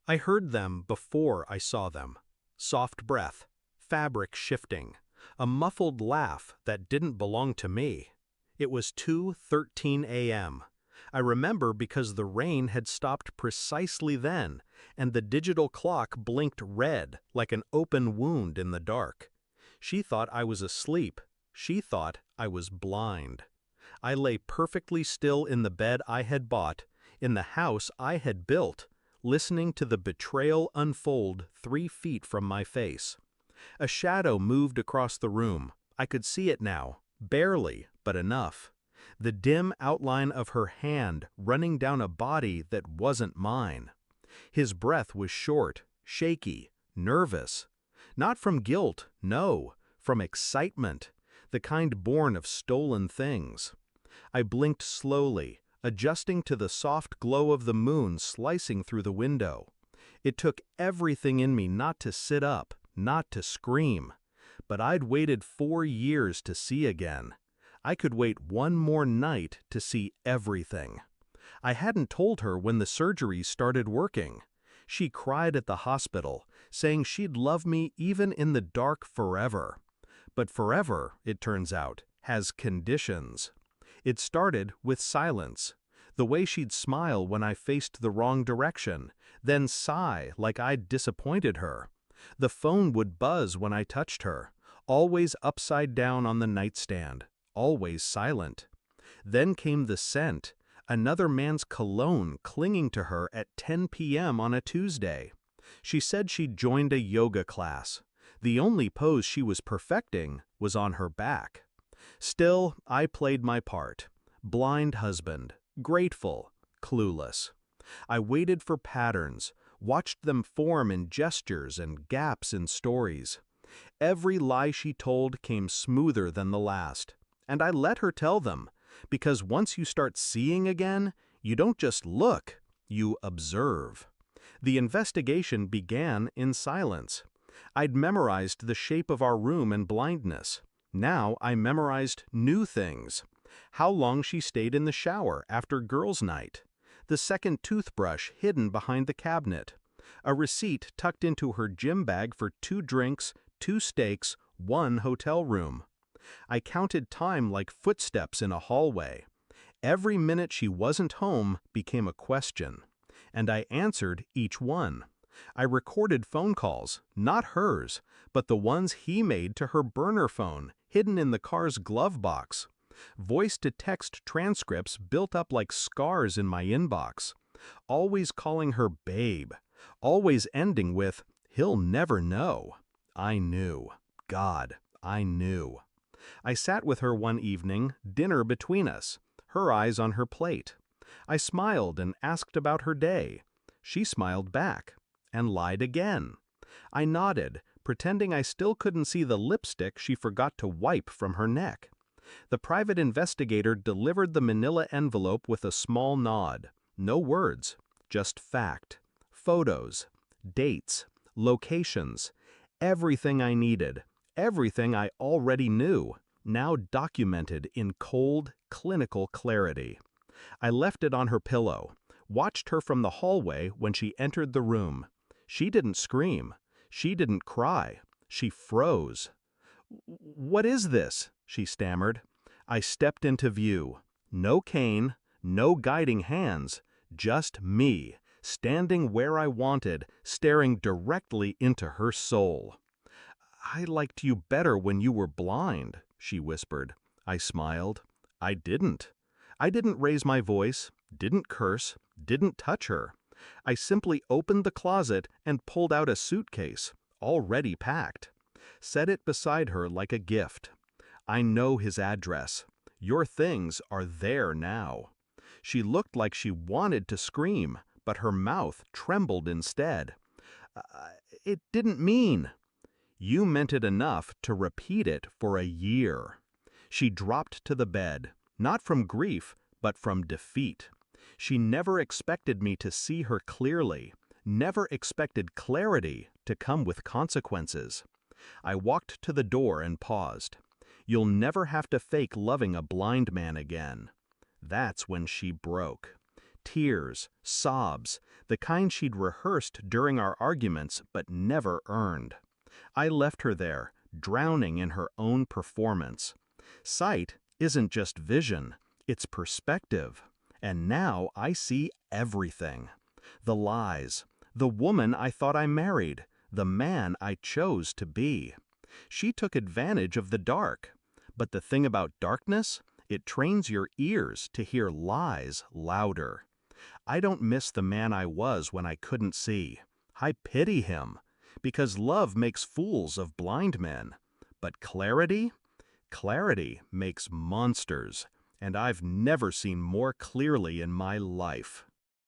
I heard them before I saw them. Soft breath, fabric shifting, a muffled laugh that didn't belong to me. It was 2:13 a.m. I remember because the rain had stopped precisely then, and the digital clock blinked red like an open wound in the dark. She thought I was asleep. She thought I was blind. I lay perfectly still in the bed I had bought, in the house I had built, listening to the betrayal unfold 3 feet from my face. A shadow moved across the room. I could see it now, barely, but enough. The dim outline of her hand running down a body that wasn't mine. His breath was short, shaky, nervous. Not from guilt, no, from excitement, the kind born of stolen things. I blinked slowly, adjusting to the soft glow of the moon slicing through the window. It took everything in me not to sit up, not to scream. But I'd waited 4 years to see again. I could wait one more night to see everything. I hadn't told her when the surgeries started working. She cried at the hospital, saying she'd love me even in the dark forever. But forever, it turns out, has conditions. It started with silence. The way she'd smile when I faced the wrong direction, then sigh like I'd disappointed her. The phone would buzz when I touched her, always upside down on the nightstand, always silent. Then came the scent, another man's cologne clinging to her at 10 p.m. on a Tuesday. She said she'd joined a yoga class. The only pose she was perfecting was on her back. Still, I played my part. Blind husband, grateful, clueless. I waited for patterns, watched them form in gestures and gaps in stories. Every lie she told came smoother than the last. And I let her tell them, because once you start seeing again, you don't just look, you observe. The investigation began in silence. I'd memorized the shape of our room in blindness. Now I memorized new things. How long she stayed in the shower after girls' night. The second toothbrush hidden behind the cabinet. A receipt tucked into her gym bag for 2 drinks, 2 steaks, 1 hotel room. I counted time like footsteps in a hallway. Every minute she wasn't home became a question. And I answered each one. I recorded phone calls, not hers, but the ones he made to her burner phone, hidden in the car's glove box. Voice-to-text transcripts built up like scars in my inbox. Always calling her babe. Always ending with, "He'll never know." I knew. God, I knew. I sat with her one evening, dinner between us, her eyes on her plate. I smiled and asked about her day. She smiled back, and lied again. I nodded, pretending I still couldn't see the lipstick she forgot to wipe from her neck. The private investigator delivered the manila envelope with a small nod. No words, just fact. Photos, dates, locations, everything I needed, everything I already knew, now documented in cold, clinical clarity. I left it on her pillow, watched her from the hallway when she entered the room. She didn't scream. She didn't cry. She froze. "What is this?" she stammered. I stepped into view. No cane, no guiding hands, just me, standing where I wanted, staring directly into her soul. "I liked you better when you were blind," she whispered. I smiled. I didn't. I didn't raise my voice, didn't curse, didn't touch her. I simply opened the closet and pulled out a suitcase, already packed. Set it beside her like a gift. "I know his address. Your things are there now." She looked like she wanted to scream, but her mouth trembled instead. It didn't mean." "You meant it enough to repeat it for a year." She dropped to the bed, not from grief, but from defeat. She never expected me to see her clearly, never expected clarity to come with consequences. I walked to the door and paused. "You'll never have to fake loving a blind man again." That's when she broke. Tears, sobs, the kind she'd rehearsed during our arguments but never earned. I left her there, drowning in her own performance. Sight isn't just vision, it's perspective. And now I see everything. The lies, the woman I thought I married, the man I chose to be. She took advantage of the dark. But the thing about darkness, it trains your ears to hear lies louder. I don't miss the man I was when I couldn't see. I pity him, because love makes fools of blind men. But clarity? Clarity makes monsters, and I've never seen more clearly in my life.